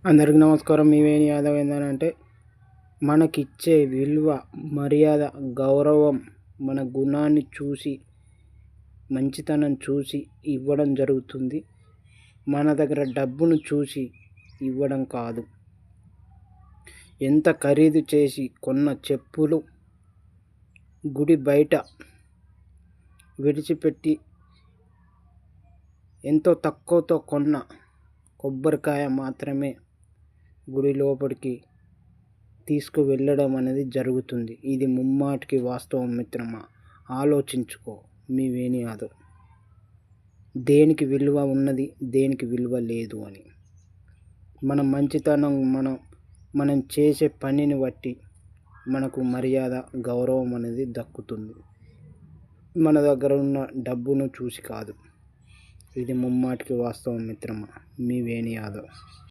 అందరికి నమస్కారం. మీ వేణి యాదవ్. ఏంటంటే మనకిచ్చే విలువ, మర్యాద, గౌరవం మన గుణాన్ని చూసి, మంచితనం చూసి ఇవ్వడం జరుగుతుంది. మన దగ్గర డబ్బును చూసి ఇవ్వడం కాదు. ఎంత ఖరీదు చేసి కొన్న చెప్పులు గుడి బయట విడిచిపెట్టి, ఎంతో తక్కువతో కొన్న కొబ్బరికాయ మాత్రమే గుడి లోపలికి తీసుకువెళ్ళడం అనేది జరుగుతుంది. ఇది ముమ్మాటికి వాస్తవం మిత్రమా. ఆలోచించుకో. మీ వేణి యాదవ్. దేనికి విలువ ఉన్నది, దేనికి విలువ లేదు అని. మన మంచితనం, మనం చేసే పనిని బట్టి మనకు మర్యాద, గౌరవం అనేది దక్కుతుంది. మన దగ్గర ఉన్న డబ్బును చూసి కాదు. ఇది ముమ్మాటికి వాస్తవం మిత్రమా. మీ వేణి యాదవ్.